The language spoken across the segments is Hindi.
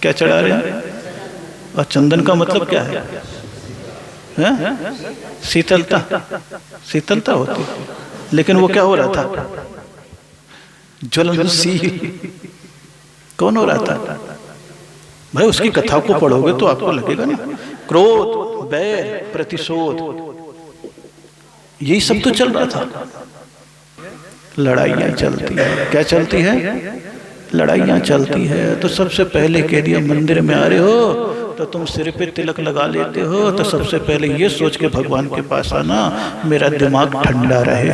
क्या चढ़ा रहे हैं? और चंदन का मतलब क्या है? शीतलता, शीतलता होती। लेकिन वो क्या हो रहा था? ज्वलनशील कौन हो रहा था भाई? उसकी कथा को पढ़ोगे तो आपको लगेगा ना, क्रोध, बैर, प्रतिशोध, यही सब तो चल रहा था। लड़ाइयाँ चलती है, क्या चलती है? लड़ाइयाँ चलती है। तो सबसे पहले कह दिया मंदिर में आ रहे हो तो तुम सिर पे तिलक लगा लेते हो, तो सबसे पहले ये सोच के भगवान के पास आना मेरा दिमाग ठंडा रहे।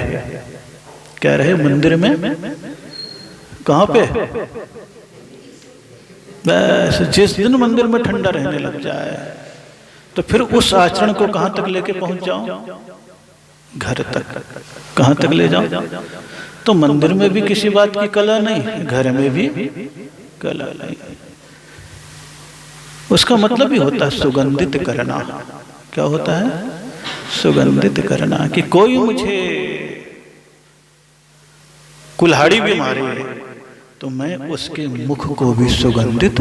क्या रहे? मंदिर में। कहाँ पे? बस जिस दिन मंदिर में ठंडा रहने लग जाए तो फिर उस आचरण को कहाँ तक लेके पहुंच जाओ? घर तक। कहाँ तक ले जाओ? तो मंदिर में भी किसी बात की कला नहीं, घर में भी कला नहीं। उसका मतलब ही होता है सुगंधित करना। क्या होता है? सुगंधित करना। कि कोई मुझे कुल्हाड़ी भी मारे तो मैं उसके मुख को भी सुगंधित,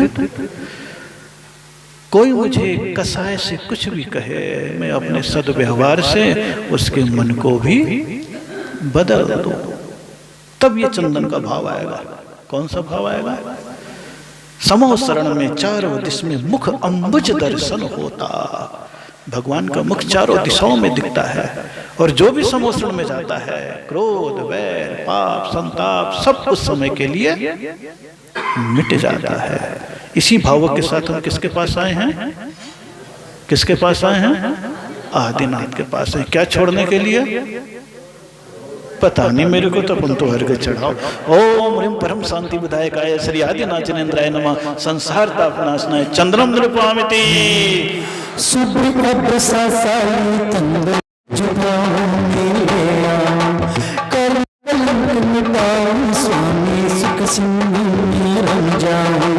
कोई मुझे कसाय से कुछ भी कहे मैं अपने सद्व्यवहार से उसके मन को भी बदल दूं। तब ये चंदन का भाव आएगा। कौन सा भाव आएगा? समो शरण में चारों दिश में मुख अम्बुज दर्शन होता। भगवान का मुख चारों दिशाओं में दिखता है और जो भी समोशरण में जाता है, क्रोध, वैर, पाप, संताप सब कुछ समय के लिए मिट जाता है। इसी भाव के साथ हम किसके पास आए हैं? किसके पास आए हैं? आदिनाथ के पास है। क्या छोड़ने के लिए? पता नहीं मेरे को, तो अपन तो हर के चढ़ाओ। ओम ह्रीं परम शांति विधायकाय श्री आदिनाथ जनेन्द्राय नमः। संसार तापनाशनाय चंद्रम नृपामिति सुब्रत सासाई चंद्र स्वामी सुख सिंह रंजाऊं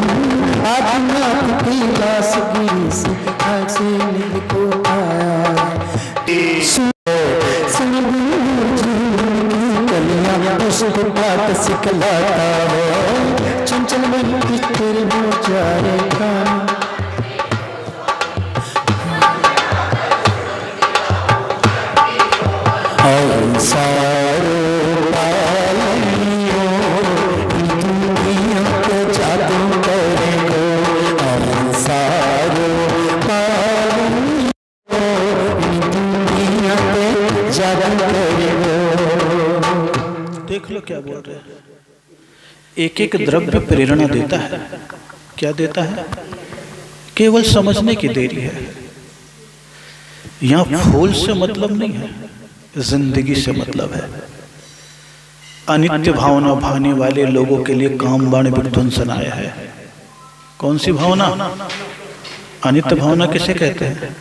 आदिनाथ की दास गिरी से को आया पात सिखलाता है चंचल मन की तेरे मोचारे खाना। देख लो क्या बोल रहे हैं। एक एक द्रव्य प्रेरणा देता है। क्या देता है? केवल समझने की देरी है। यहां फूल से मतलब नहीं है, जिंदगी से मतलब है। अनित्य भावना भाने वाले लोगों के लिए कामबाण विध्वंसन आया है। कौन सी भावना? अनित्य भावना किसे कहते हैं?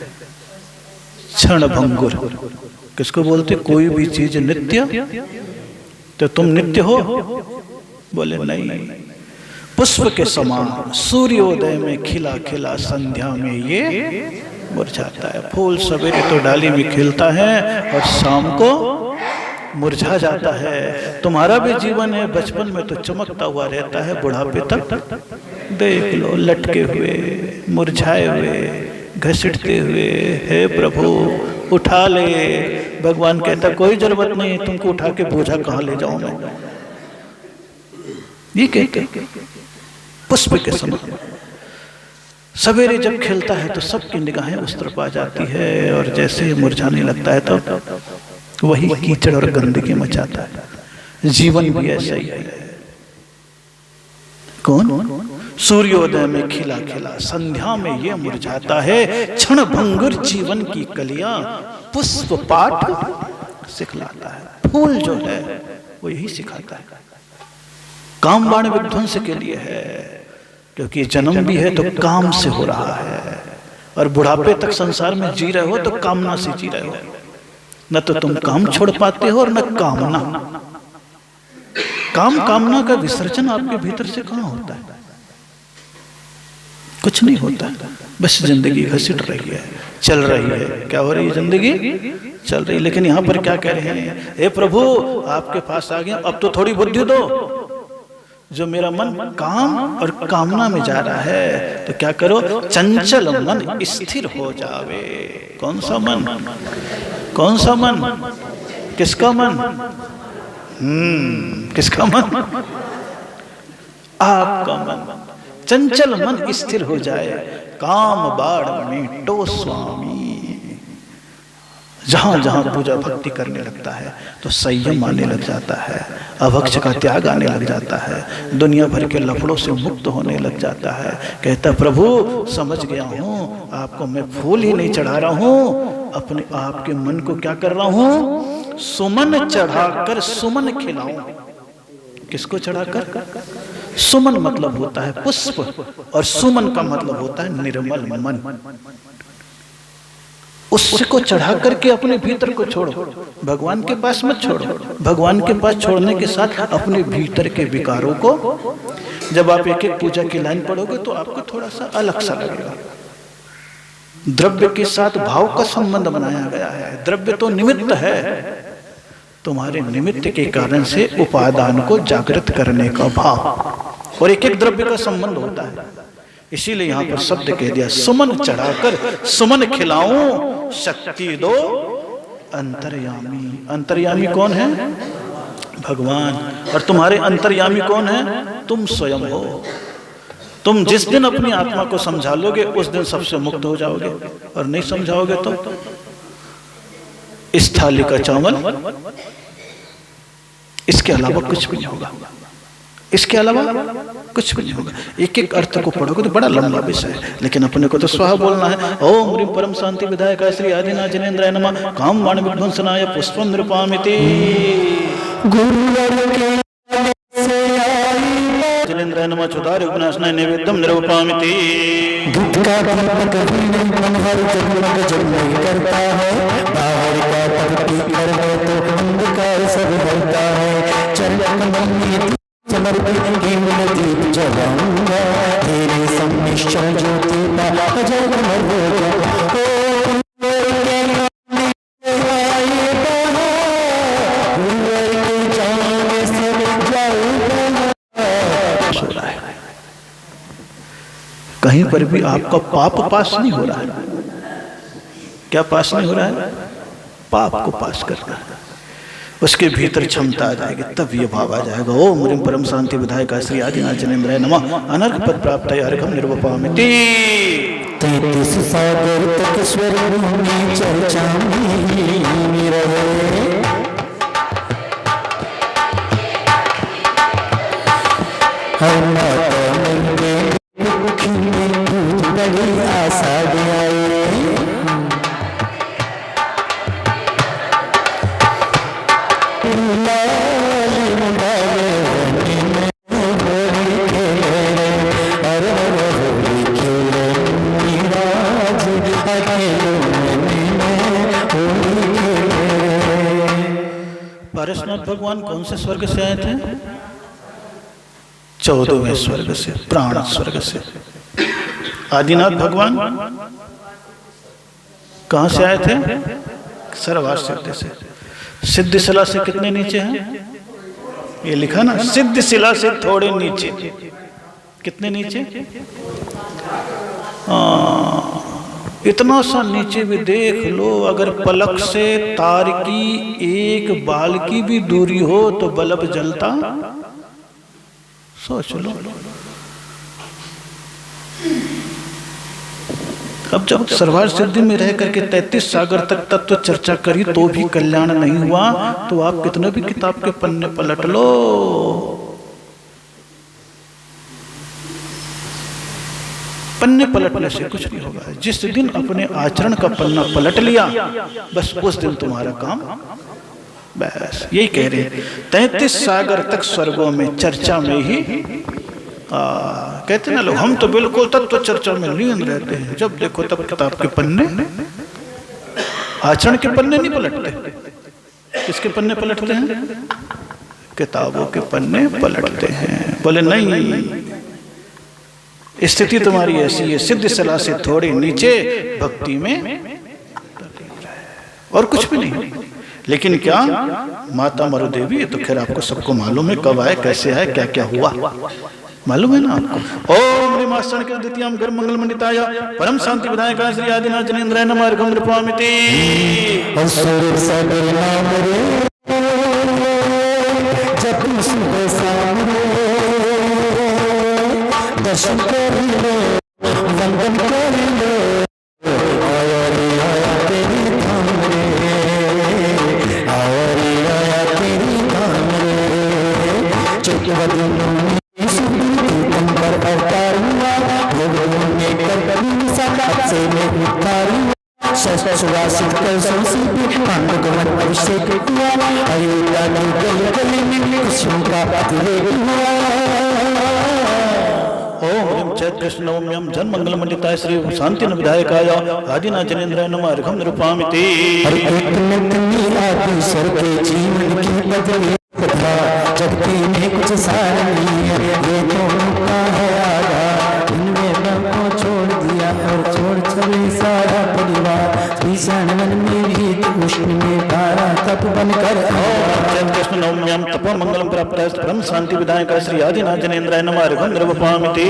क्षण भंगुर। किसको बोलते? कोई भी चीज नित्य, तो तुम नित्य हो? बोले नहीं। पुष्प के समान सूर्योदय में खिला खिला संध्या में ये मुरझाता है। फूल सवेरे तो डाली में खिलता है और शाम को मुरझा जाता है। तुम्हारा भी जीवन है, बचपन में तो चमकता हुआ रहता है, बुढ़ापे तक देख लो लटके हुए, मुरझाए हुए, घसीटते हुए। हे प्रभु उठा ले। भगवान कहता कोई जरूरत नहीं, तुमको उठा के बोझा कहाँ ले जाऊं मैं। ये कहते पुष्प के समान सवेरे जब खिलता है तो सबकी निगाहें उस तरफ आ जाती है, और जैसे ही मुरझाने लगता है तो वही कीचड़ और गंदगी मचाता है। जीवन भी ऐसा ही है। कौन? सूर्योदय में खिला खिला संध्या में ये मुरझाता है। क्षण भंगुर जीवन की कलियां पुष्प पाठ सिखलाता है। फूल जो है वो यही सिखाता है। कामबाण विध्वंस के लिए है, क्योंकि जन्म भी है तो काम से हो रहा है, और बुढ़ापे तक संसार में जी रहे हो तो कामना से जी रहे हो। न तो तुम काम छोड़ पाते हो और न कामना। कामना का विसर्जन आपके भीतर से कहां होता है? कुछ नहीं होता। बस जिंदगी घसीट रही है, चल रही है। क्या हो रही है? जिंदगी चल रही है। लेकिन यहां पर क्या कह रहे हैं? हे प्रभु आपके पास आ गए, अब तो थोड़ी बुद्धि दो। जो मेरा मन काम और कामना में जा रहा है, तो क्या करो, चंचल मन स्थिर हो जावे। कौन सा मन? कौन सा मन? किसका मन? किसका मन? आपका मन। चंचल मन स्थिर हो जाए, काम बाढ़ में टो स्वामी। जहां जहां पूजा भक्ति करने लगता है तो संयम आने लग जाता है, अभक्ष का त्याग आने लग जाता है, दुनिया भर के लफड़ों से मुक्त होने लग जाता है। कहता प्रभु समझ गया हूँ, आपको मैं फूल ही नहीं चढ़ा रहा हूँ, अपने आपके मन को क्या कर रहा हूँ, सुमन चढ़ाकर सुमन खिलाऊं। किसको चढ़ाकर? सुमन मतलब होता है पुष्प, और सुमन का मतलब होता है निर्मल मन। उसको चढ़ा करके अपने भीतर को छोड़ो, भगवान के पास मत छोड़ो। भगवान के पास छोड़ने के साथ अपने भीतर के विकारों को, जब आप एक एक पूजा की लाइन पढ़ोगे तो आपको थोड़ा सा अलग सा लगेगा। द्रव्य के साथ भाव का संबंध बनाया गया है। द्रव्य तो निमित्त है, तुम्हारे निमित्त के कारण से उपादान को जागृत करने का भाव, और एक एक द्रव्य का संबंध होता है। इसीलिए यहां पर शब्द कह दिया, सुमन चढ़ाकर सुमन खिलाऊं, शक्ति दो अंतर्यामी। अंतर्यामी कौन है? भगवान। और तुम्हारे अंतर्यामी कौन है? तुम स्वयं हो। तुम जिस दिन अपनी आत्मा को समझा लोगे उस दिन सबसे मुक्त हो जाओगे, और नहीं समझाओगे तो इस थाली का चावल, इसके अलावा कुछ भी नहीं होगा। इसके अलावा कुछ भी नहीं होगा। एक एक अर्थ को पढ़ोगे तो बड़ा लंबा विषय है, लेकिन अपने को तो स्वाहा बोलना है। ओम ह्रीं परम शांति विधायक श्री आदिनाथ जिनेन्द्राय नमः। काम बाण विध्वंसनाय पुष्पं नृपामिति। जिनेन्द्राय नमः चुदार्य उपनाशनाय नैवेद्यं निरूपयामिति। दीप जलाऊंगा तेरे सम्मिश्र ज्योति कहीं पर भी आपका पाप पास नहीं हो रहा है। क्या पास नहीं हो रहा है? पाप को पास करना है। उसके भीतर क्षमता आ जाएगी, तब ये भाव आ जाएगा। ओम ह्रीं परम शांति विधायक श्री आदिनाथ जिनेन्द्राय नमः। अनर्घ पद प्राप्त अर्घम निरूपयामिति। 33 सागर तक स्वर्ग में चर्चा में रहे। हर माता मंगे दुखी में बड़ी आशा आए। पारसनाथ भगवान कौन से स्वर्ग से आए थे? 14वें स्वर्ग से, प्राण स्वर्ग से। आदिनाथ भगवान कहां से आए थे? सर्वार्थ सिद्ध से। सिद्धशिला से कितने नीचे हैं? ये लिखा ना, सिद्धशिला से थोड़े नीचे। कितने नीचे? इतना सा नीचे भी देख लो, अगर पलक से तार की एक बाल की भी दूरी हो तो बल्ब जलता। सोच लो। अब जब सर्वार्थ सिद्धि में रह करके 33 सागर तक तत्व चर्चा करी तो भी कल्याण नहीं हुआ, तो आप कितने भी किताब के पन्ने पलट लो, पन्ने पलटने से कुछ नहीं होगा। जिस दिन अपने आचरण का पन्ना पलट लिया, बस उस दिन तुम्हारा काम, बस यही कह रहे हैं। 33 सागर तक स्वर्गों में चर्चा में ही कहते ना लोग, हम तो बिल्कुल तत्व चर्चा में लीन रहते हैं। जब देखो तब किताब के पन्ने, आचरण के पन्ने नहीं पलटते। किसके पन्ने पलटते हैं? किताबों के पन्ने पलटते हैं। बोले नहीं, स्थिति तुम्हारी ऐसी है, सिद्धशिला से थोड़ी नीचे भक्ति में, और कुछ भी नहीं। लेकिन क्या माता मरु देवी, तो खैर आपको सबको मालूम है कब आए, कैसे आए, क्या क्या हुआ, मालूम है ना आपको। ओम ह्रीमास्तर के द्वितीयम गर्भ मंगल मंडिताय परम शांति विधायक श्री आदिनाथ जनेन्द्राय नमः अर्घं नृपामिति। दर्शन कर लो, वंदन कर लो, आया रे आया तेरी धाम रे, आया रे आया तेरी धाम रे। चौके बदलों में सुन पर अवतार हुआ, लोगों ने कर साथ से में उतार हुआ, शस्त्र सुवासित कलशों से पांडुगमन अभिषेक हुआ, अयोध्या की गली गली में खुशियों का अतिरेक हुआ। ओम ह्रीं चैत कृष्ण नवम्यं जन मंगल मंडिताय श्री शांति विधायकाय आदिनाथ जनेन्द्राय नमः अर्घं नृपामिति। जीवन की बदली कथा जगती में कुछ सार नहीं है, ये तो मौका है आगा, इनमें को छोड़ दिया और छोड़ चले सारा परिवार, भीषण वन में भी उष्ण में तारा तप बनकर कृष्ण नवम्यं तपो मंगलम प्राप्त परम शांति विधायक श्री आदिनाथ जनेन्द्राय नमः अर्घं नृपामिति।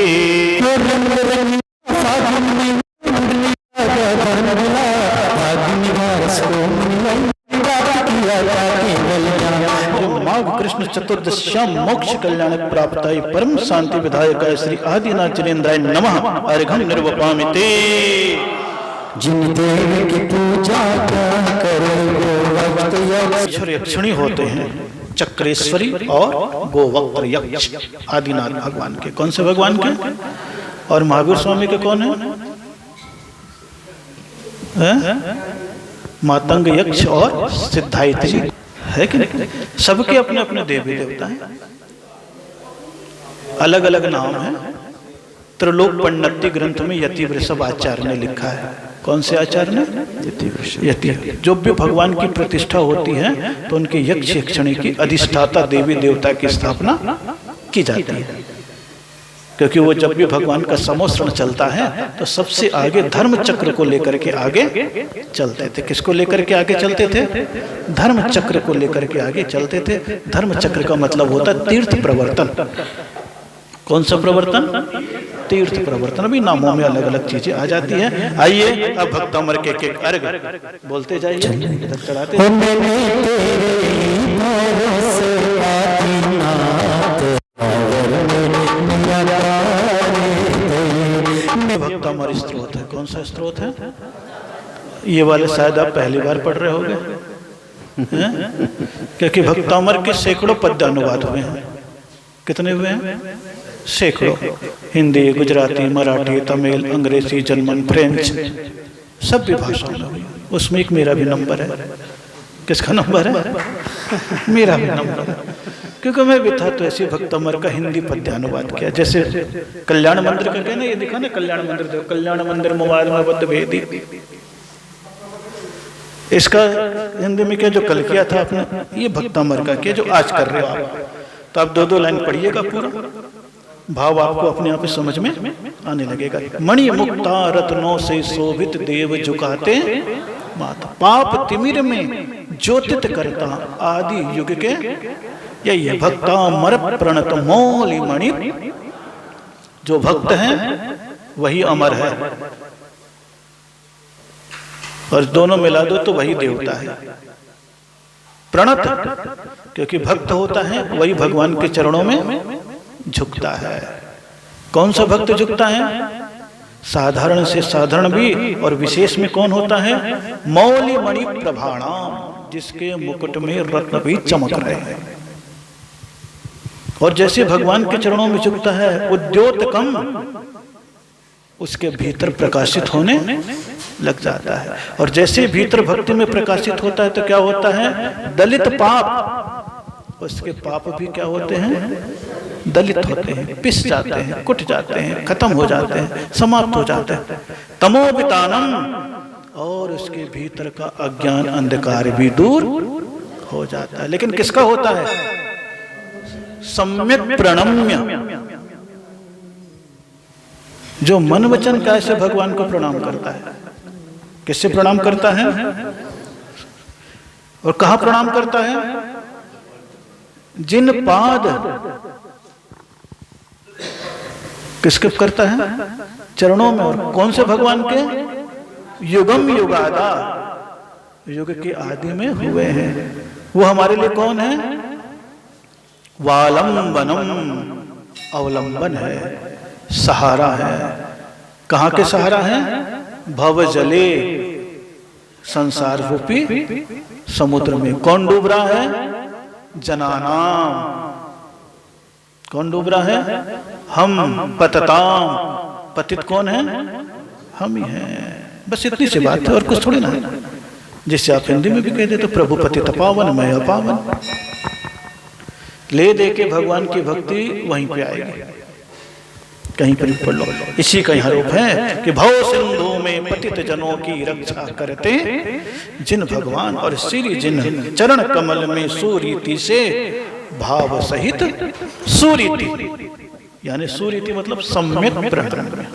माघ कृष्ण चतुर्दश्याम मोक्ष कल्याण प्राप्त परम शांति विधायक श्री आदिनाथ जनेन्द्राय नमः अर्घं नृपामिति। जिन देव की पूजा करो यक्षिणी होते हैं, चक्रेश्वरी और गोवक्त्र यक्ष आदिनाथ भगवान के। कौन से भगवान के? और महावीर स्वामी के कौन है? मातंग यक्ष और सिद्धायत्री है कि नहीं? सबके अपने अपने देवी देवता हैं, अलग अलग नाम है। त्रिलोक पंडिती ग्रंथ में यति वृषभ आचार्य ने लिखा है। कौन से आचार्य ने? यति। जो भी भगवान की प्रतिष्ठा होती है तो उनके यक्ष यक्षिणी की अधिष्ठाता देवी देवता की स्थापना की जाती है, क्योंकि वो जब भी भगवान का समोसरण चलता है तो सबसे आगे धर्म चक्र को लेकर के आगे चलते थे। किसको लेकर के आगे चलते थे? धर्म चक्र को लेकर के आगे चलते थे। धर्म चक्र का मतलब होता है तीर्थ प्रवर्तन। कौन सा प्रवर्तन? तीर्थ प्रवर्तन। अभी नामों में अलग अलग चीजें आ जाती हैं। आइए अब भक्तमर के एक अर्घ बोलते जाइए, इधर चढ़ाते। भक्तमर स्त्रोत है। कौन सा स्त्रोत है? ये वाले शायद आप पहली बार पढ़ रहे होंगे, क्योंकि भक्तमर के सैकड़ों पद्य अनुवाद हुए हैं। कितने हुए हैं? सैकड़ों। हिंदी, गुजराती, मराठी, तमिल, अंग्रेजी, जर्मन, फ्रेंच, सब भी भाषाओं में हुई। उसमें एक मेरा भी नंबर है। किसका नंबर है? मेरा भी नंबर है, क्योंकि मैं भी था तो ऐसे भक्तमर का हिंदी पद्य अनुवाद किया। जैसे कल्याण मंदिर का कहना, ये दिखा ना कल्याण मंदिर, देखो कल्याण मंदिर मोबाइल में बद्ध भेदी। इसका हिंदी में क्या जो कल किया था आपने, ये भक्तमर का किया जो आज कर रहे हो आप। तो आप दो दो लाइन पढ़िएगा, पूरा भाव आपको अपने आप समझ में आने लगेगा। मणि मुक्ता रत्नों से शोभित देव झुकाते माथा, पाप तिमिर में ज्योतित करता आदि युग के यही है भक्ता मर प्रणत मौली मणि। जो भक्त हैं वही अमर है, और दोनों मिला दो तो वही देवता है। प्रणत क्योंकि भक्त होता है वही भगवान के चरणों में झुकता है। कौन सा भक्त झुकता है? साधारण से साधारण भी, और विशेष में कौन होता है? मौली मणि प्रभाणाम, जिसके मुकुट में रत्न भी चमक रहे हैं। और जैसे भगवान के चरणों में झुकता है, उद्योतकम उसके भीतर प्रकाशित होने लग जाता है। और जैसे भीतर भक्ति में प्रकाशित होता है तो क्या होता है? दलित पाप, उसके पाप भी क्या होते हैं? दलित होते हैं, पिस जाते हैं, कुट जाते हैं, खत्म हो जाते हैं, समाप्त हो जाते हैं। तमोवितानम, और उसके भीतर का अज्ञान अंधकार भी दूर हो जाता है। लेकिन किसका होता है? सम्यक प्रणम्य, जो मन वचन काय से भगवान को प्रणाम करता है। किससे प्रणाम करता है? और कहां प्रणाम करता है? जिन पाद किसके करता है? चरणों में। और कौन से भगवान के? युगम युगादा, युग के आदि में हुए हैं। वो हमारे लिए कौन है? वालंबनम, अवलंबन है, सहारा है। कहां के सहारा है? भव जले, संसार रूपी समुद्र में। कौन डूब रहा है? जनानाम। कौन डूब रहा है? हम। पतताम, पतित कौन है? हम ही हैं। बस इतनी सी बात है, और कुछ थोड़ी ना है। जिससे आप हिंदी में भी कह देते प्रभु पतित पावन मैं अपावन। ले दे के भगवान की भक्ति वहीं पे आएगी। कहीं पर पढ़ लो, इसी का आरोप है कि भव सिंधु में पतित जनों की रक्षा करते जिन भगवान, और श्री जिन चरण कमल में सुरीति से भाव सहित। सुरीति यानी सुरीति मतलब सम्यक प्रकरण में।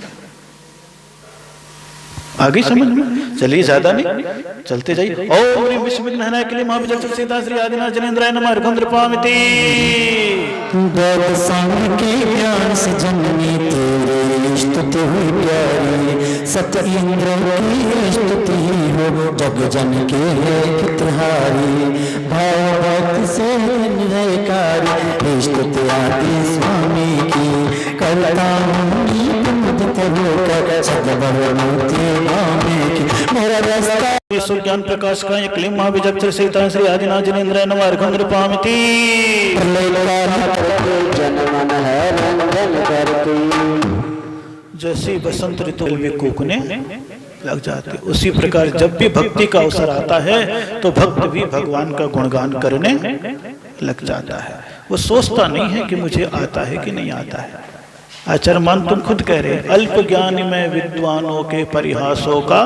आगे समझ में? चलिए, ज्यादा नहीं, चलते जाइए। ओम विश्व विघ्न के लिए महाविचक्षण सीता श्री आदिनाथ जनेन्द्राय नमः। रुद्रपामिति संग के ज्ञान से जन्मी तेरी स्तुति हुई प्यारी। सत इंद्र की स्तुति हो जग जन के हितहारी। भाव भक्ति से निरयकारी स्तुति आदि स्वामी की। करता मेरा रास्ता ईश्वर ज्ञान प्रकाश का एक लिंग महाविचक्षण सीता श्री आदिनाथ जनेन्द्राय नमः। रुद्रपामिति जैसे बसंत ऋतु में कूकने लग जाते, उसी प्रकार जब भी भक्ति का अवसर आता है तो भक्त भी भगवान का गुणगान करने लग जाता है। वो सोचता नहीं है कि मुझे आता है कि नहीं आता है। आचार्य मान तुम खुद कह रहे, अल्प ज्ञान में विद्वानों के परिहासों का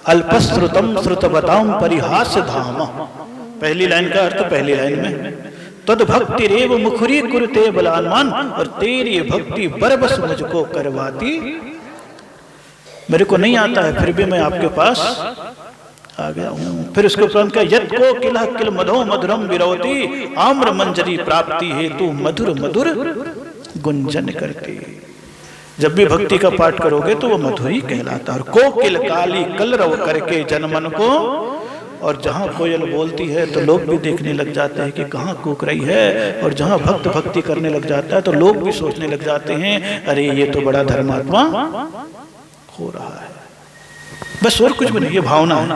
अल्पश्रुतम श्रुतवताम परिहास धाम। पहली लाइन का अर्थ पहली लाइन में, तद भक्ति रेव मुखरी कुरते बलानमान, और तेरी भक्ति बरबस मुझको करवाती। मेरे को नहीं आता है, फिर भी मैं आपके पास आ गया हूँ। फिर उसके उपरांत का यद को किला किल मधो मधुरम विरोधी आम्र मंजरी प्राप्ति हेतु मधुर मधुर गुंजन करती। जब भी भक्ति का पाठ करोगे तो वो मधुरी कहलाता है। और कोकिल काली कलरव करके जनमन को, और जहाँ कोयल बोलती है तो लोग भी देखने लग जाते हैं कि कहाँ कूक रही है। और जहाँ भक्त भक्ति करने लग जाता है तो लोग भी सोचने लग जाते हैं अरे ये तो बड़ा धर्मात्मा हो रहा है। बस और कुछ भी नहीं, ये भावना है।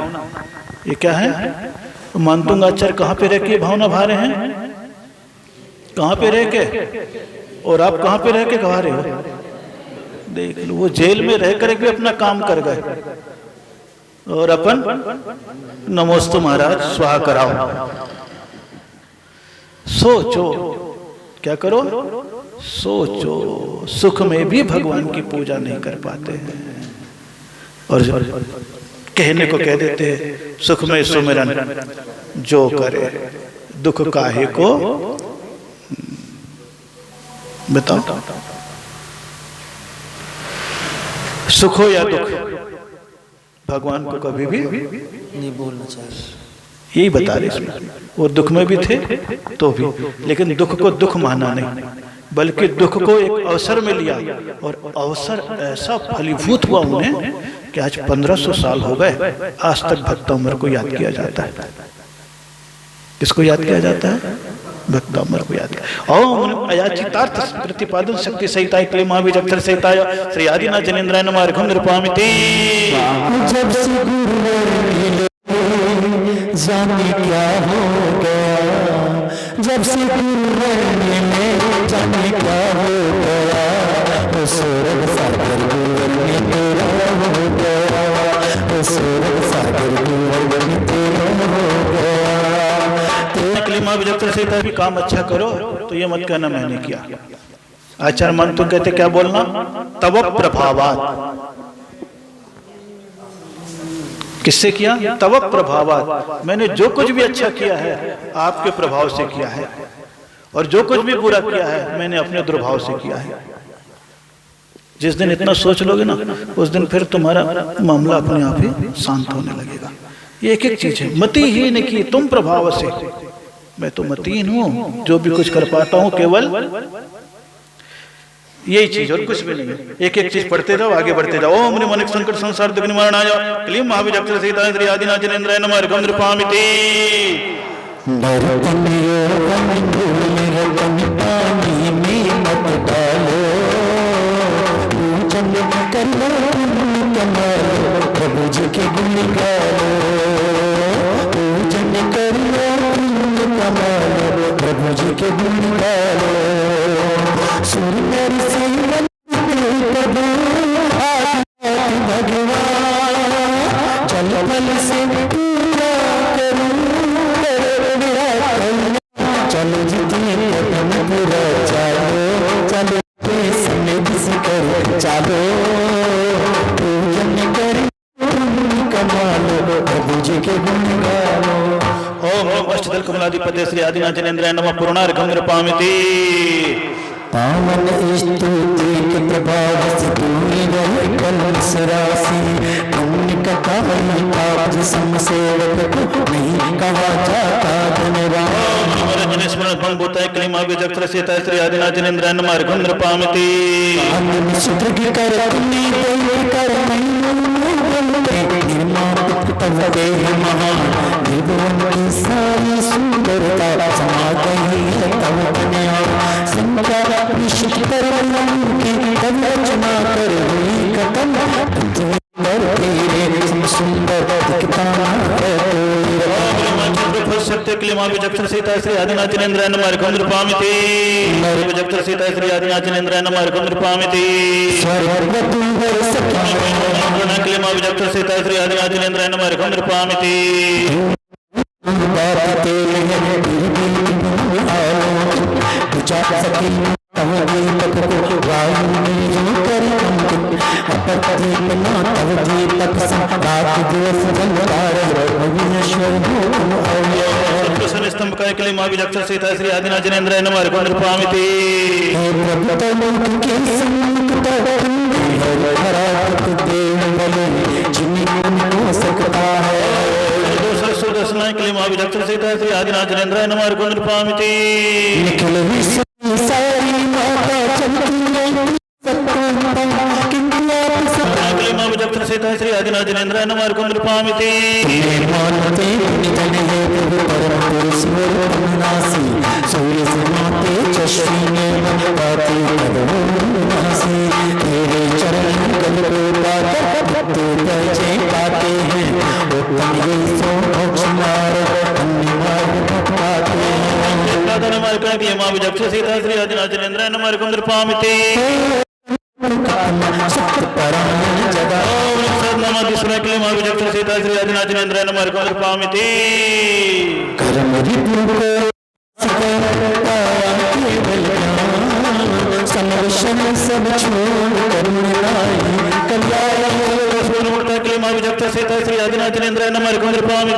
ये क्या है? मानतुंग आचार्य कहाँ पे रह के भावना भा रहे हैं? कहाँ पे रह के? और आप कहाँ पे रह के गवा रहे हो? देख लो, वो जेल में रह कर भी अपना काम कर गए, और अपन नमोस्तु महाराज स्वाहा कराओ। सोचो, क्या करो? सोचो, सुख में भी भगवान की पूजा नहीं कर पाते हैं, और कहने को कह देते हैं सुख में सुमिरन जो करे, दुख काहे को। बताओ, सुख हो या दुख, भगवान को कभी भी नहीं बोलना चाहिए। यही बता रहे इसमें। वो दुख में भी थे तो भी, लेकिन दुख को दुख माना नहीं, बल्कि दुख को एक अवसर में लिया। और अवसर ऐसा फलीभूत हुआ उन्हें कि आज 1500 साल हो गए, आज तक भक्त उमर को याद किया जाता है। किसको याद किया जाता है? भक्त उमर को याद किया। ओम अयाचितार्थ प्रतिपादन शक्ति सहिताय क्ले महाविचक्षण सहिताय श्री आदिनाथ जनेन्द्राय नमः। रुद्रपामिति जब से गुरु जाने क्या हो गया, जब से गुरु में जाने क्या हो गया, वो सूरज सागर गुरु तेरा हो गया, वो सूरज सागर गुरु तेरा हो गया। क्लेमा विचक्षण सहिता भी काम अच्छा करो तो ये मत कहना मैंने किया। आचार्य मन तो कहते क्या बोलना? तव प्रभावात। किससे किया? तव प्रभावात। मैंने जो कुछ भी अच्छा किया है आपके प्रभाव से किया है, और जो कुछ भी बुरा किया है मैंने अपने दुर्भाव से किया है। जिस दिन इतना सोच लोगे ना, उस दिन फिर तुम्हारा मामला अपने आप ही शांत होने लगेगा। ये एक एक चीज है। मतिहीन की तुम प्रभाव से, मैं तो मतिहीन हूं, जो भी कुछ कर पाता हूं केवल यही चीज और कुछ भी नहीं है। एक एक चीज पढ़ते जाओ, आगे बढ़ते जाओ। ओम निमनिक संकट संसार दुख निवारण आय क्लीम महाविजक्ष सीता श्री आदिनाथ जिनेन्द्र नमः गंधर्पामिति। बर्तन पानी में मत डालो, पूजन करो कमालो, प्रभु जी के गुण गालो, पूजन करो कमालो, प्रभु जी के गुण गालो। सूर्य नर से प्रभु भगवान, जल बल से पूरा करो, चलो जितने पदम पूरा चालो, चलो समेत से करो चालो, पूजन करो कमालो, प्रभु जी के गुण गालो। ओम अष्टदल कमलाधिपति श्री आदिनाथ जिनेन्द्र नमः पूर्णार्घं निरूपयामि। पावन स्तुति के प्रभाव से पूरी रहे कलश राशि, पुण्य कथा पाप समसेवक को नहीं कहा जाता धन्यवाद। स्मरण भूताय क्लीमा विजक्ष सीता श्री आदिनाथ जिनेन्द्र नमः अर्घं निरूपयामि। सूत्र की कर कर निर्माण तब देह महान, त्रिभुवन की सारी सुंदरता समा गई है तब कन्या, संकार विशुद्ध परम की तब रचना कर हुई खत्म, तेरे सुंदर दिखता है। सत्य क्लीमा विजक्ष सीता श्री आदिनाथ जिनेन्द्र नमः अर्घं निरूपयामि। विजक्ष सीता श्री आदिनाथ जिनेन्द्र नमः अर्घं निरूपयामि। क्लीमा विजक्ष सीता श्री आदिनाथ जिनेन्द्र नमः अर्घं निरूपयामि। स्तंभ का क्लीमा विजक्ष सीता श्री आदिनाथ जिनेन्द्र नमः अर्घं निरूपयामि। क्लीमा विजक्ष सीता श्री आदिनाथ जिनेन्द्र नमः अर्घं निरूपयामि। क्लीमा विजक्ष सीता श्री आदिनाथ जिनेन्द्र नमः अर्घं निरूपयामि। सूर्य से माते चश्मी में पाते तेरे चरण पाते हैं, उत्तम सो मोक्ष मार्ग पाते हैं। क्लीमा विजक्ष सीता श्री आदिनाथ जिनेन्द्र नमः अर्घं निरूपयामि। क्लीमा विजक्ष सीता श्री आदिनाथ जिनेन्द्र नमः अर्घं निरूपयामि। सब क्लीमा विजक्ष सीता श्री आदिनाथ जिनेन्द्र नमः अर्घं निरूपयामि।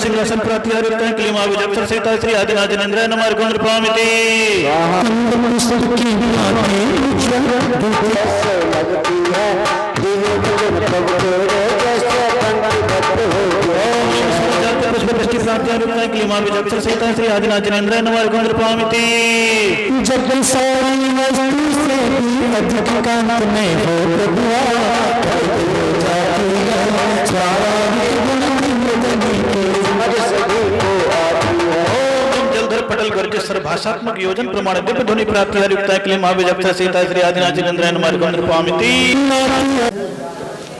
सिंहासन प्रातिहार्य क्लीमा विजक्ष सीता श्री आदिनाथ जिनेन्द्र नमः अर्घं निरूपयामि। क्लीमा विजक्ष सीता श्री आदिनाथ जिनेन्द्र नमः अर्घं निरूपयामि। जब सारी वस्तु से अधिक कांत में हो जलधर पटल गर्ज सर्वभाषात्मक योजन प्रमाण दिव्य ध्वनि प्राप्ति क्लीमा विजक्ष सीता श्री आदिनाथ जिनेन्द्र नमः अर्घं निरूपयामि।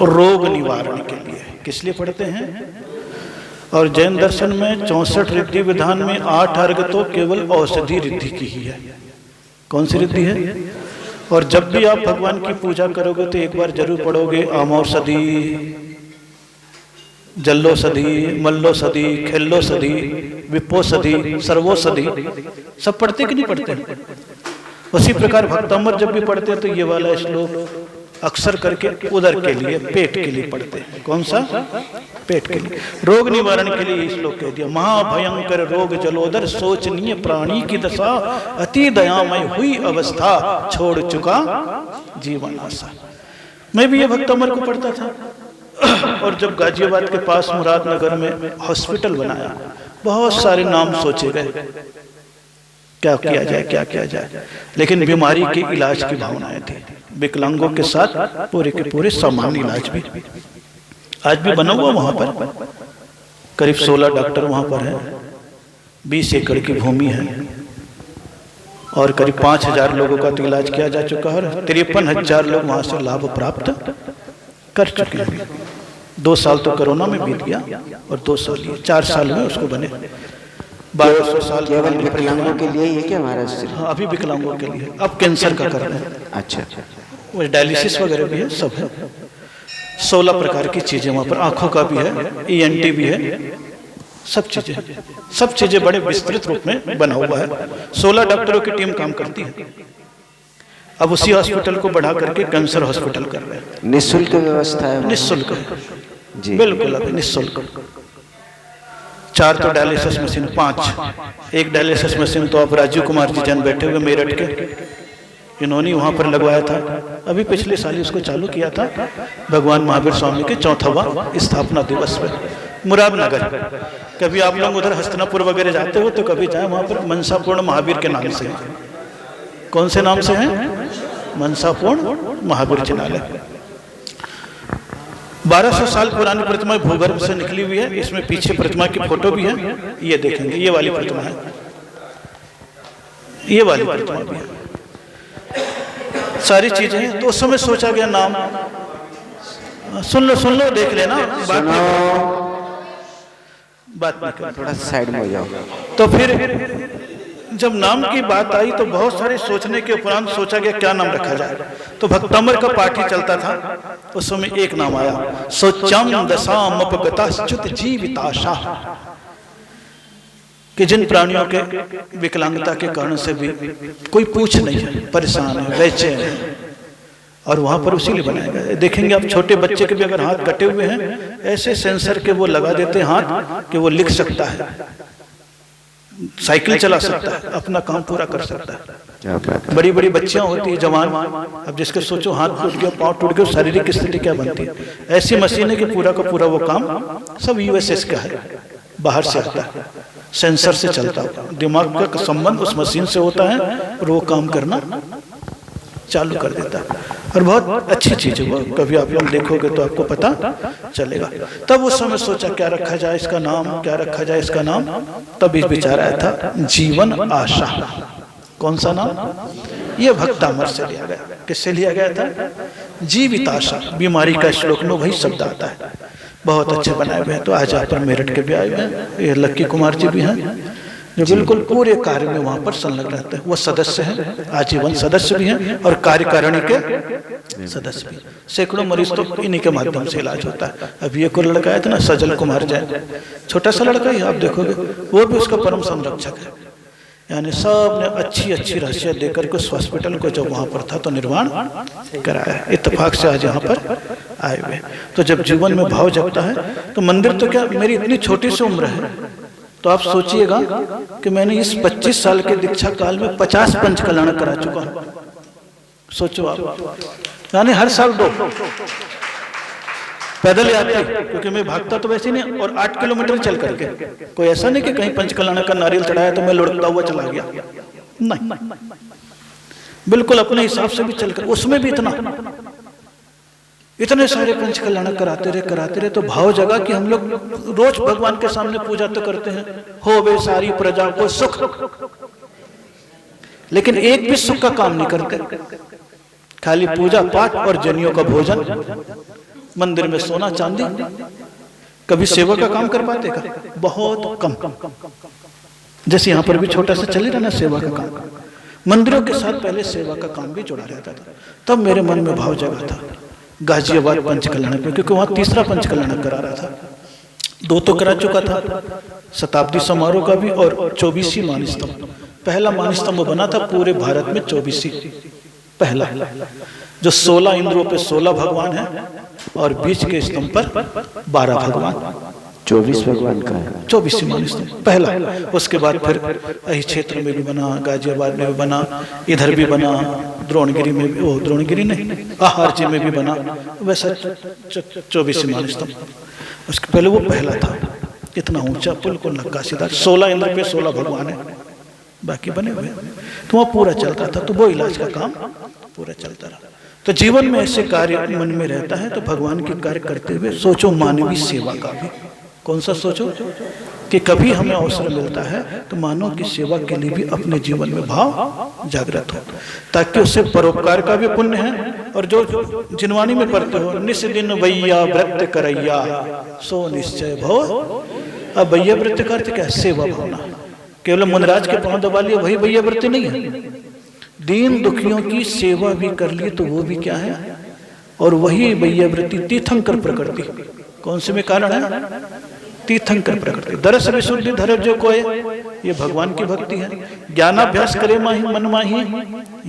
रोग निवारण के लिए किस लिए पढ़ते हैं? और जैन दर्शन में 64 रिद्धि विधान में 8 अर्घ तो केवल औषधि रिद्धि की ही है। कौन सी रिद्धि है? और जब भी आप भगवान की पूजा करोगे तो एक बार जरूर पढ़ोगे अमौषधि, जल्लोषधि, मल्लोषधि, खेल्लोषधि, विप्पोषधि, सर्वोषधि। सब पढ़ते कि नहीं पढ़ते? उसी प्रकार भक्तामृत जब भी पढ़ते हैं तो ये वाला श्लोक अक्सर करके उदर के लिए, पेट के लिए पढ़ते हैं। कौन सा? पेट के लिए। रोग निवारण के लिए ये श्लोक कह दिया, महाभयंकर रोग जलोदर, सोचनीय प्राणी की दशा, अति दयामय हुई अवस्था, छोड़ चुका जीवन आशा। मैं भी ये भक्तामृत को पढ़ता था और जब गाजियाबाद के पास मुरादनगर में हॉस्पिटल बनाया, बहुत सारे नाम सोचे गए, क्या किया जाए, क्या किया जाए, लेकिन बीमारी के इलाज की भावनाएं थी। विकलांगों के साथ पूरे के पूरे सामान्य इलाज भी आज भी बना हुआ वहां पर। करीब 16 डॉक्टर वहां पर हैं, 20 एकड़ की भूमि है और करीब 5000 लोगों का तो इलाज किया जा चुका है और 53,000 लोग वहां से लाभ प्राप्त कर चुके हैं। 2 साल तो कोरोना में बीत गया और 2 साल ये 4 साल में उसको बने 1200 साल। केवल विकलांगों के लिए ये क्या महाराज? हाँ, अभी विकलांगों के लिए, अब कैंसर का कर रहे हैं। अच्छा, वो डायलिसिस वगैरह भी है, सब है। 16 प्रकार की चीजें वहां पर, आंखों का भी है, ENT भी है, सब चीजें बड़े विस्तृत रूप में बना हुआ है। 16 डॉक्टरों की टीम काम करती है। अब उसी हॉस्पिटल को बढ़ा करके कैंसर हॉस्पिटल कर रहे हैं। निःशुल्क व्यवस्था है? निःशुल्क जी, बिल्कुल, अभी निःशुल्क। 4 तो डायलिसिस मशीन, 5 एक डायलिसिस मशीन तो आप राजीव कुमार जी जन बैठे हुए मेरठ के, इन्होंने वहां पर लगवाया था। अभी पिछले साल ही उसको चालू किया था, भगवान महावीर स्वामी के 4वां स्थापना दिवस पे मुरादनगर। कभी आप लोग उधर हस्तिनापुर वगैरह जाते हो तो कभी जाए, वहां पर मनसापूर्ण महावीर के नाम से है। कौन से नाम से है? मनसापूर्ण महावीर जिनालय। 1200 साल पुरानी प्रतिमा भूगर्भ से निकली हुई है। इसमें पीछे प्रतिमा की फोटो भी है, ये देखेंगे, ये वाली प्रतिमा है, ये वाली प्रतिमा भी है, सारी चीजें हैं। तो उस समय सोचा गया नाम, सुन लो देख लेना, बात नहीं कर, थोड़ा साइड में हो जाओ। तो फिर जब नाम की बात आई तो बहुत सारे सोचने के उपरांत सोचा गया क्या नाम रखा जाए। तो भक्तामृत का पाठ ही चलता था, उस समय एक नाम आया, सोचम दशामपगताश्च्युत जीविताशा, कि जिन प्राणियों के विकलांगता के कारण से भी कोई पूछ नहीं है, परेशान है, बेचैन है, और वहां पर उसी लिए बनाया गया। देखेंगे आप, छोटे बच्चे के भी अगर हाथ कटे हुए हैं, ऐसे सेंसर के वो लगा देते हैं हाथ कि वो लिख सकता है, साइकिल चला सकता है, अपना काम पूरा कर सकता है। बड़ी बड़ी बच्चियां होती है, जवान, अब जिसके सोचो हाथ टूट गया, पांव टूट गया, शारीरिक स्थिति क्या बनती है। ऐसी मशीन है कि पूरा का पूरा वो काम सब यूएसएस का है, बाहर से आता है, सेंसर से चलता है, दिमाग का संबंध उस मशीन से होता है और वो काम करना चालू कर देता है। और बहुत अच्छी चीज है वो, कभी आप लोग देखोगे तो आपको पता चलेगा। तब उस समय सोचा क्या रखा जाए इसका नाम, क्या रखा जाए इसका नाम। तब इस विचार आया था जीवन आशा। कौन सा नाम? ये भक्तामृत से लिया गया। किससे लिया गया था? जीवित आशा, बीमारी का श्लोक में वही शब्द आता है। बहुत अच्छे बनाए हुए हैं। तो आज आप पर मेरठ के भी आए हुए हैं, ये लक्की कुमार जी भी हैं जो बिल्कुल पूरे कार्य में वहां पर संलग्न रहते हैं। वो सदस्य हैं, आजीवन सदस्य भी हैं और कार्यकारिणी के सदस्य भी। सैकड़ों मरीज तो इन्हीं के माध्यम से इलाज होता है। अभी एक लड़का आया था ना, सजल कुमार जैन, छोटा सा लड़का ही, आप देखोगे वो भी उसका परम संरक्षक है। यानी सब ने अच्छी अच्छी रहस्य देकर के उस हॉस्पिटल को जब वहां पर था तो निर्माण कराया। इत्तेफाक से आज यहाँ पर आए हुए। तो जब जीवन में भाव जगता है तो मंदिर तो क्या, मेरी इतनी छोटी सी उम्र है, तो आप सोचिएगा कि मैंने इस 25 साल के दीक्षा काल में 50 पंच कल्याण करा चुका हूं। सोचो आप, यानी हर साल 2 पैदल यात्रा, क्योंकि मैं भागता तो वैसे नहीं, और 8 किलोमीटर चल करके। कोई ऐसा नहीं कि कहीं पंच कल्याण का नारियल चढ़ाया तो मैं लुढ़कता हुआ चला गया, नहीं, बिल्कुल अपने हिसाब से भी चलकर। उसमें भी इतने सारे पंच कल्याण कराते रहे तो भाव जगा कि हम लोग रोज भगवान के सामने पूजा तो करते हैं, हो वे सारी प्रजा को सुख, लेकिन एक भी सुख का काम नहीं करते, खाली पूजा पाठ और जनियों का भोजन, मंदिर में सोना चांदी। कभी सेवा का काम कर पाते का? बहुत कम। जैसे यहाँ पर भी छोटा सा चले रहा ना सेवा का काम, मंदिरों के साथ पहले सेवा का काम भी जुड़ा रहता था। तब मेरे मन में भाव जगा था गाजियाबाद पंच कल्याण पे, क्योंकि वहां तीसरा पंच कल्याण करा रहा था। 2 तो करा चुका था, शताब्दी समारोह का भी और 24वीं मानस्तंभ। पहला महास्तंभ बना था पूरे भारत में 24 पहला, जो 16 इंद्रों पे 16 भगवान है और बीच के स्तंभ पर 12 भगवान, 24 भगवान का है। 24 महास्तंभ पहला। उसके बाद फिर यही क्षेत्र में भी बना, गाजियाबाद में भी बना, इधर भी बना, द्रोणगिरी में भी, वो द्रोणगिरी नहीं, आहारजी में भी बना, वैसा 24 महास्तंभ। उसके पहले वो पहला था, इतना ऊंचा पुल को नक्काशीदार, 16 इंद्र पे 16 भगवान है, बाकी बने हुए। तो वहाँ पूरा चल रहा था, तो वो इलाज का काम पूरा चलता रहा। तो जीवन में ऐसे कार्य मन में रहता है, तो भगवान के कार्य करते हुए सोचो मानवीय सेवा का भी। कौन सा सोचो कि कभी हमें अवसर मिलता है तो मानव की सेवा के लिए भी अपने जीवन में भाव जागृत हो, ताकि उससे परोपकार का भी पुण्य है। और जो जिनवानी में पढ़ते हो, निस दिन वैया व्रत करैया सो निश्चय भव। अब वैया व्रत का अर्थ क्या है? सेवा भावना। केवल मुनराज के पांव दबा लिए वही वैया व्रत नहीं है, दीन दुखियों की सेवा भी कर लिए तो वो भी क्या है, और वही वैया वृत्ति तीर्थंकर प्रकृति। कौन से में कारण है? तीर्थंकर प्रकृति। दरस विशुद्धि धरे जो कोय, ये भगवान की भक्ति है। ज्ञानाभ्यास करे माही मन माही,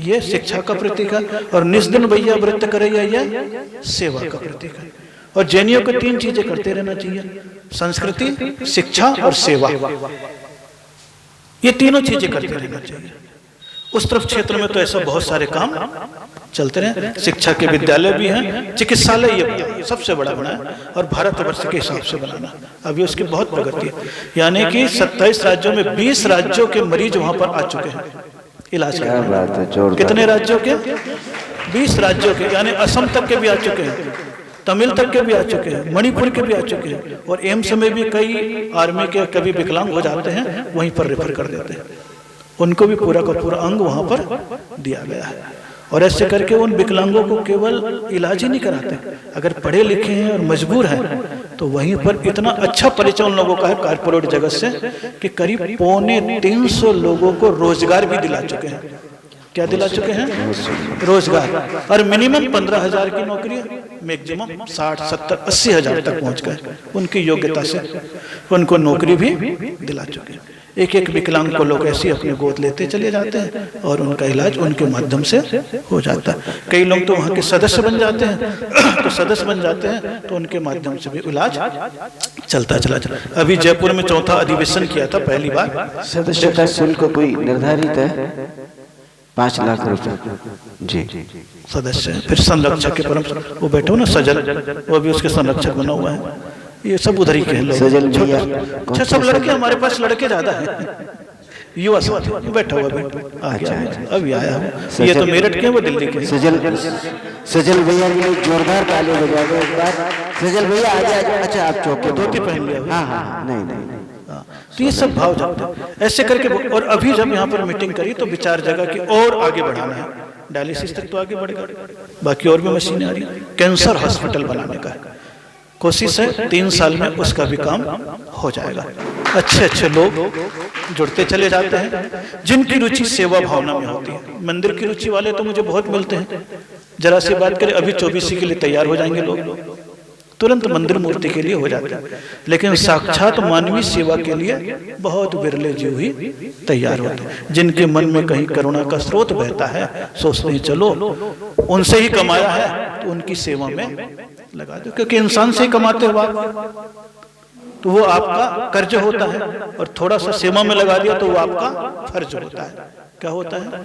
ये शिक्षा का प्रतीक है। और निस्दिन वैया व्रत करे, ये सेवा का प्रतीक है। और जैनियों को 3 चीजें करते रहना चाहिए, संस्कृति, शिक्षा और सेवा। ये तीनों चीजें करते रहना चाहिए। उस तरफ क्षेत्र में तो ऐसा बहुत सारे काम चलते रहे। शिक्षा के विद्यालय भी हैं, चिकित्सालय ये सबसे बड़ा बना है, और भारतवर्ष के हिसाब से बनाना अभी उसकी बहुत प्रगति है। यानी कि 27 राज्यों में 20 राज्यों के मरीज वहां पर आ चुके हैं इलाज के। कितने राज्यों के? 20 राज्यों के, यानी असम तक के भी आ चुके हैं, तमिल तक के भी आ चुके हैं, मणिपुर के भी आ चुके हैं। और एम्स में भी कई आर्मी के कभी विकलांग हो जाते हैं, वहीं पर रेफर कर देते हैं, उनको भी पूरा का पूरा अंग वहां पर दिया गया है। और ऐसे करके उन विकलांगों को केवल इलाज ही नहीं कराते, अगर पढ़े लिखे हैं और मजबूर हैं तो वहीं पर इतना अच्छा परिचय उन लोगों का है कारपोरेट जगत से कि करीब 350 लोगों को रोजगार भी दिला चुके हैं। क्या दिला चुके हैं? रोजगार। और मिनिमम 15,000 की नौकरी, मैक्सिमम 60, 70, 80 हजार तक पहुंच गए उनकी योग्यता से, उनको नौकरी भी दिला चुके हैं। एक एक विकलांग को लोग ऐसे अपने गोद लेते चले जाते हैं और उनका इलाज उनके माध्यम से हो जाता है। कई लोग तो वहाँ के सदस्य बन जाते हैं, तो सदस्य बन जाते हैं तो उनके माध्यम से भी इलाज चलता चला जाता है। अभी जयपुर में 4था अधिवेशन किया था पहली बार। सदस्यता शुल्क कोई निर्धारित है? 5 लाख रुपए जी सदस्य। फिर संरक्षक के परम वो बैठे हो ना सजल, वो भी उसके संरक्षक बना हुआ है। ये सब उधर ही के हैं लोग, अच्छा सब लड़के, हमारे पास लड़के ज्यादा हैं। युवा साथी बैठा हुआ भी अभी आया हूँ। ये तो मेरठ के, वो दिल्ली के। सजल भैया के लिए जोरदार ताली बजा दो एक बार। सजल भैया आ जाए। अच्छा आप चौके धोती पहन लिया? हाँ, नहीं। तो ये सब भाव जाते हैं ऐसे करके। और अभी जब यहाँ पर मीटिंग करी तो विचार जगह की और आगे बढ़ाना है, डायलिसिस तक तो आगे बढ़ेगा, बाकी और भी मशीनें आ रही हैं। कैंसर हॉस्पिटल बनाने का कोशिश है, 3 साल में उसका भी काम हो जाएगा। अच्छे अच्छे लोग जुड़ते चले जाते हैं, जिनकी रुचि सेवा भावना में होती है। मंदिर की रुचि वाले तो मुझे बहुत मिलते हैं, जरा सी बात करें अभी 24 के लिए तैयार हो जाएंगे लोग, तुरंत मंदिर मूर्ति के लिए हो जाते हैं। लेकिन साक्षात मानवीय सेवा के लिए बहुत विरले जीव ही तैयार होते हैं, जिनके मन में कहीं करुणा का स्रोत बहता है, सोचते हैं चलो उनसे ही कमाया है तो उनकी सेवा में लगा दो, क्योंकि इंसान से ही कमाते हो आप तो वो आपका कर्ज होता है, और थोड़ा सा सेवा में लगा दिया तो वो आपका फर्ज होता है। क्या होता है?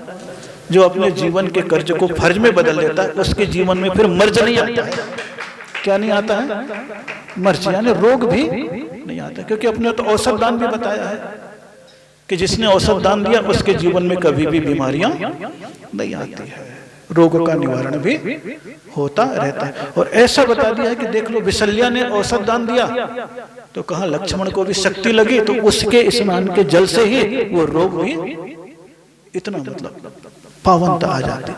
जो अपने जीवन के कर्ज को फर्ज में बदल देता है उसके जीवन में फिर मर्ज नहीं आता है। क्या नहीं आता है? मर्ज, यानी रोग भी नहीं आता, क्योंकि अपने तो औषध दान भी बताया है कि जिसने औषध दान दिया उसके जीवन में कभी भी बीमारियां नहीं आती है, रोगों का निवारण भी होता रहता है। और ऐसा बता दिया है कि देख लो विशल्या ने औषध दान दिया तो कहा लक्ष्मण को भी शक्ति लगी, तो उसके स्नान के जल से ही वो रोग भी इतना मतलब पावनता आ जाती।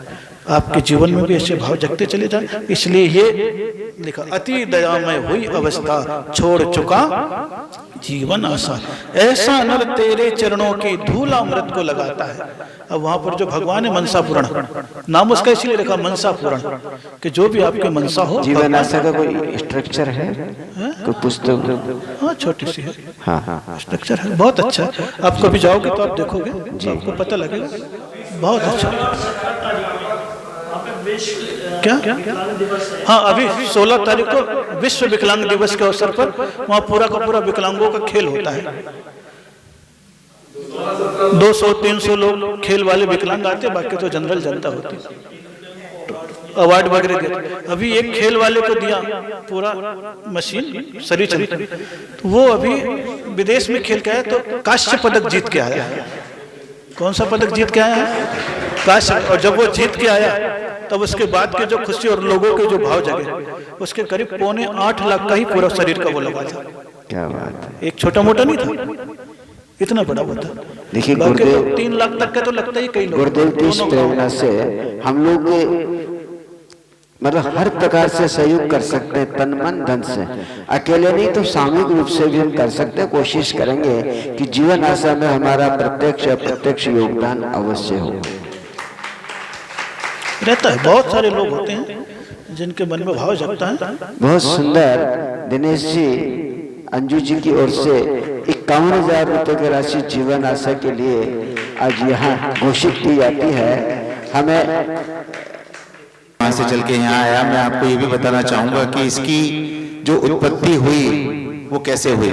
आपके जीवन में भी ऐसे भाव जगते चले जाए। इसलिए ये लिखा, अति दयामय हुई अवस्था, छोड़ चुका जीवन आशा, ऐसा नर तेरे चरणों की धूल अमृत को लगाता है। अब वहां पर जो भगवान है मनसा पूर्ण, नाम उसका इसलिए लिखा मनसा पूर्ण, कि जो भी आपके मनसा हो। जीवन आशा का कोई स्ट्रक्चर है, कोई पुस्तक? हाँ, छोटी सी है। हाँ, स्ट्रक्चर है, बहुत अच्छा है। आप कभी जाओगे तो आप देखोगे, आपको पता लगेगा, बहुत अच्छा। क्या? हाँ, अभी 16 तारीख को विश्व विकलांग दिवस के अवसर पर वहाँ पूरा का पूरा विकलांगों का खेल होता है। 200-300 लोग खेल वाले विकलांग आते, बाकी तो जनरल जनता होती, अवार्ड वगैरह देते। अभी एक खेल वाले को दिया पूरा मशीन शरीर चलता, तो वो अभी विदेश में खेल के आया, तो कांस्य पदक जीत के आया है। कौन सा पदक जीत के आया है? कांस्य। और जब वो जीत के आया तब उसके बाद के जो खुशी और लोगों के जो भाव जगे, उसके करीब 8.25 लाख का ही पूरा शरीर का वो लगा था। क्या बात है। एक छोटा मोटा नहीं था, इतना बड़ा वो था। देखिए गुरुदेव 3 लाख तक का तो लगता ही कई लोग। गुरुदेव की इस प्रेरणा से हम लोग मतलब हर प्रकार से सहयोग कर सकते हैं, तन मन धन से। अकेले नहीं तो सामूहिक रूप से भी हम कर सकते हैं। कोशिश करेंगे कि जीवन आशा में हमारा प्रत्यक्ष अप्रत्यक्ष योगदान अवश्य हो। रहता है, बहुत सारे लोग होते हैं जिनके मन में भाव जगता है। बहुत सुंदर। दिनेश जी, अंजू जी की ओर से 51,000 रुपए की राशि जीवन आशा के लिए आज यहाँ घोषित की जाती है। हमें वहां से चल के यहाँ आया। मैं आपको ये भी बताना चाहूंगा कि इसकी जो उत्पत्ति हुई वो कैसे हुई।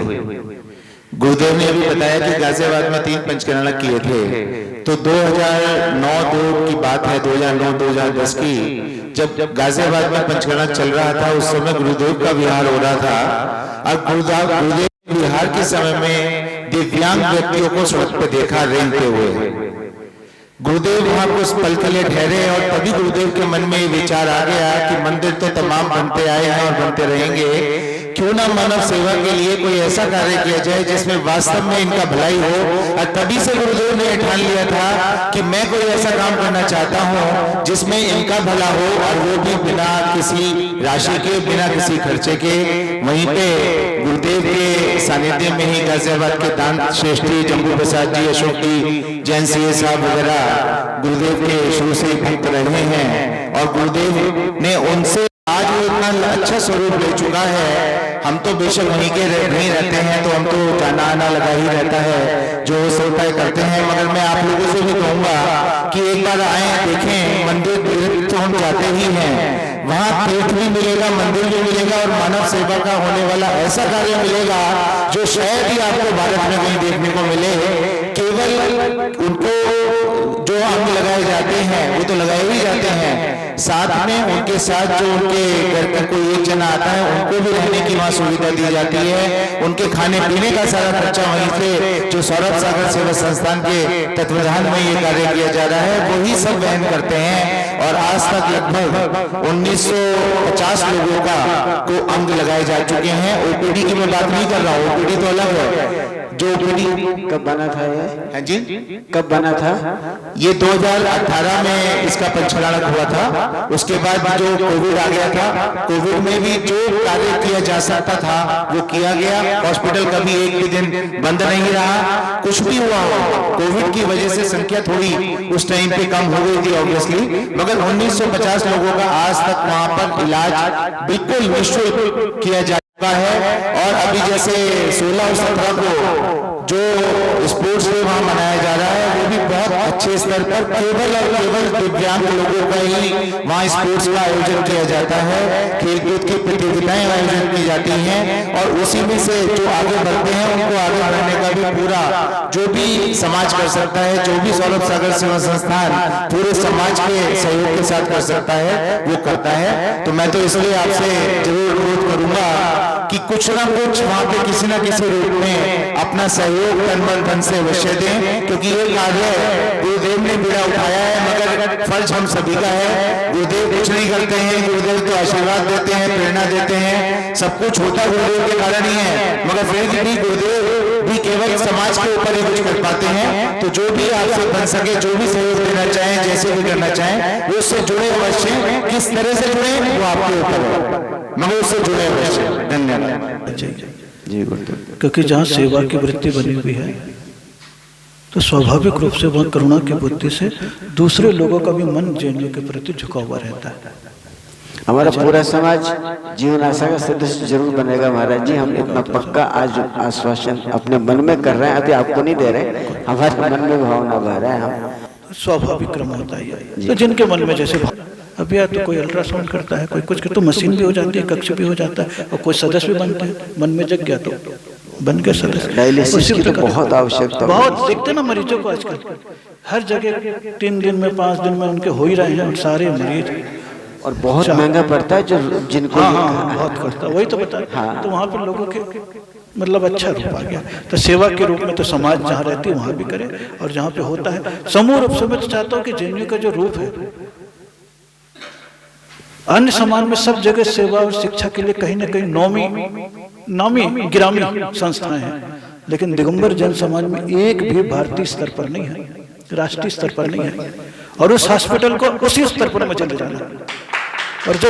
गुरुदेव ने अभी बताया कि गाजियाबाद में 3 पंचकर्णा किए थे, तो 2009 की बात है, 2009-2010 की, जब गाजियाबाद में पंचकर्णा चल रहा था, उस समय गुरुदेव का विहार हो रहा था। और गुरुदेव विहार के समय में दिव्यांग व्यक्तियों को सड़क पर देखा रेंगते हुए। गुरुदेव वहां कुछ पल के लिए ठहरे और तभी गुरुदेव के मन में ये विचार आ गया कि मंदिर तो तमाम बनते आए हैं और बनते रहेंगे, क्यों ना मानव सेवा के लिए कोई ऐसा कार्य किया जाए जिसमें वास्तव में इनका भलाई हो। और तभी से गुरुदेव ने ठान लिया था कि मैं कोई ऐसा काम करना चाहता हूं जिसमें इनका भला हो, और वो भी बिना किसी राशि के, बिना किसी खर्चे के। वहीं पे गुरुदेव के सानिध्य में ही गाजियाबाद के दान श्रेष्ठी जम्बू प्रसाद जी, अशोक जी, जैन सीए साहब वगैरह गुरुदेव के शुरू से ही भक्त रहे हैं, और गुरुदेव ने उनसे आज वो इतना अच्छा स्वरूप ले चुका है। हम तो बेशक वहीं के नहीं रहते हैं, तो हम तो जाना आना लगा ही रहता है, जो सोता करते हैं। मगर मैं आप लोगों से भी कहूंगा कि एक बार आए, देखें मंदिर, तो हम जाते ही हैं, वहाँ तीर्थ भी मिलेगा, मंदिर भी मिलेगा, और मानव सेवा का होने वाला ऐसा कार्य मिलेगा जो शायद ही आपको भारत में कहीं देखने को मिले। केवल उनको जो अंग लगाए जाते हैं वो तो लगाए ही जाते हैं, साथ में उनके साथ जो उनके घर का कोई एक जना आता है उनको भी रहने की वहाँ सुविधा दी जाती है। उनके खाने पीने का सारा खर्चा वहीं से जो सौरभ सागर सेवा संस्थान के तत्वाधान में ये कार्य किया जा रहा है वही सब वहन करते हैं। और आज तक लगभग 1950 लोगों को अंग लगाए जा चुके हैं। ओपीडी की मैं बात नहीं कर रहा हूँ, ओपीडी तो अलग है। जो ओपीडी कब बना था ये? हाँ जी, कब बना था ये? 2018 में इसका पंचकर्णक हुआ था। उसके बाद जो कोविड आ गया था, कोविड में भी जो कार्य किया जा सकता था वो किया गया। हॉस्पिटल कभी एक भी दिन बंद नहीं रहा। कुछ भी हुआ हो, कोविड की वजह से संख्या थोड़ी उस टाइम पे कम हो गई थी ऑब्वियसली, मगर 1950 लोगों का आज तक वहां पर इलाज बिल्कुल निःशुल्क किया जा चुका है। और अभी जैसे 16 और 17 को जो स्पोर्ट्स डे वहां मनाया जा रहा है वो भी बहुत अच्छे स्तर पर केवल और केवल दिव्यांग लोगों का ही वहां स्पोर्ट्स का आयोजन किया जाता है। खेलकूद की प्रतियोगिताएं आयोजन की जाती हैं, और उसी में से जो आगे बढ़ते हैं उनको आगे बढ़ने का भी पूरा जो भी समाज कर सकता है, जो भी सौरभ सागर सेवा संस्थान पूरे समाज के सहयोग के साथ कर सकता है वो करता है। तो मैं तो इसलिए आपसे जरूर अनुरोध करूंगा कि कुछ ना कुछ वहां पे किसी ना किसी रूप में अपना सहयोग तन मन धन से अवश्य दें, क्योंकि ये कार्य गुरुदेव ने बीड़ा उठाया है मगर फर्ज हम सभी का है। गुरुदेव कुछ नहीं करते हैं, गुरुदेव तो आशीर्वाद देते हैं, प्रेरणा देते हैं, सब कुछ होता गुरुदेव के कारण ही है। मगर फिर भी गुरुदेव भी केवल समाज के ऊपर ही कुछ कर पाते हैं। तो जो भी आपसे बन सके, जो भी सहयोग देना चाहें, जैसे भी करना चाहें, वो उससे जुड़े अवश्य। किस तरह से जुड़े वो आपके ऊपर है, मगर उससे जुड़े अवश्य। धन्यवाद जी गुरुदेव। क्योंकि जहाँ सेवा की वृत्ति बनी हुई है तो स्वाभाविक रूप से वह करुणा की बुद्धि से दूसरे लोगों का भी मन जेएनयू के प्रति झुका हुआ रहता है। हमारा पूरा समाज जीवन आशा का सदस्य जरूर बनेगा महाराज जी। हम इतना पक्का आज आश्वासन अपने मन में कर रहे हैं, अभी आपको नहीं दे रहे, हमारे मन में भावना बह रहा है। हम स्वाभाविक क्रम होता है। तो जिनके मन में जैसे अब यार तो कोई अल्ट्रासाउंड करता है, कोई कुछ तो मशीन भी हो जाती है, कक्ष भी हो जाता है, और कोई सदस्य भी बनते हैं, मन में जग गया तो बन गया सदस्य। डायलिसिस की तो बहुत आवश्यकता, बहुत देखते ना मरीजों को आजकल हर जगह 3 दिन में 5 दिन में उनके हो ही रहे हैं सारे मरीज, और बहुत महंगा पड़ता है जो जिनको बहुत करता, वही तो बता। तो वहाँ पर लोगों के मतलब अच्छा रूप आ गया। तो सेवा के रूप में तो समाज जहाँ रहती है वहाँ भी करे, और जहाँ पे होता है समूह रूप से। मैं तो चाहता हूँ कि जेएनयू का जो रूप है अन्य समाज में सब जगह सेवा और शिक्षा के लिए कहीं ना कहीं नामी गिरामी संस्थाएं हैं, लेकिन दिगंबर जैन समाज में एक भी भारतीय स्तर पर नहीं है, राष्ट्रीय स्तर पर नहीं है। और उस हॉस्पिटल को उसी स्तर पर मुझे ले जाना। और जो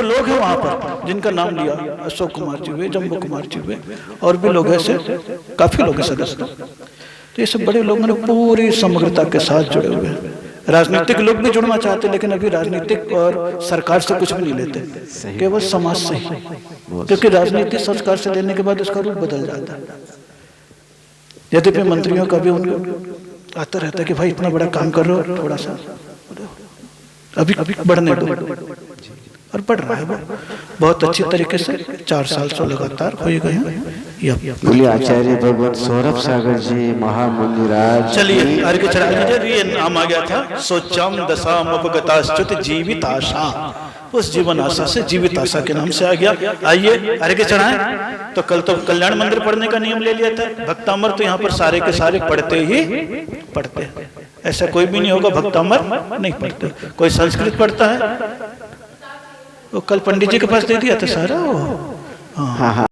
लोग हैं वहां पर जिनका नाम लिया, अशोक कुमार जी हुए, जम्बो कुमार जी हुए, और भी लोग ऐसे काफी लोग हैं सदस्य। तो ये सब बड़े लोगों ने पूरी समग्रता के साथ जुड़े हुए हैं। राजनीतिक लोग भी जुड़ना चाहते, लेकिन अभी राजनीतिक और सरकार से कुछ भी नहीं लेते, केवल समाज से ही। क्योंकि राजनीति सरकार से लेने के बाद उसका रूप बदल जाता है। यद्यपि मंत्रियों का भी उनको आता रहता है कि भाई इतना बड़ा काम कर रहे हो, थोड़ा सा अभी बढ़ने दो, और बढ़ रहा है वो बहुत अच्छी तरीके से। 4 साल से लगातार हो गए हैं। बोलिए आचार्य भगवान सौरभ सागर जी महामुनिराज। चलिए अर्घ्य चढ़ा लीजिए। ये नाम आ गया था सोचम दशाम उपगताश्च्युत जीवित आशा। उस जीवन आशा से जीवित आशा के नाम से आ गया। आइए अर्घ्य चढ़ाएं। तो कल तो कल्याण मंदिर पढ़ने का नियम ले लिया था। भक्तामर तो यहाँ पर सारे के सारे पढ़ते ही पढ़ते, ऐसा कोई भी नहीं होगा भक्तामर नहीं पढ़ते। कोई संस्कृत पढ़ता है, वो कल पंडित जी के पास दे दिया था सारा वो। हाँ।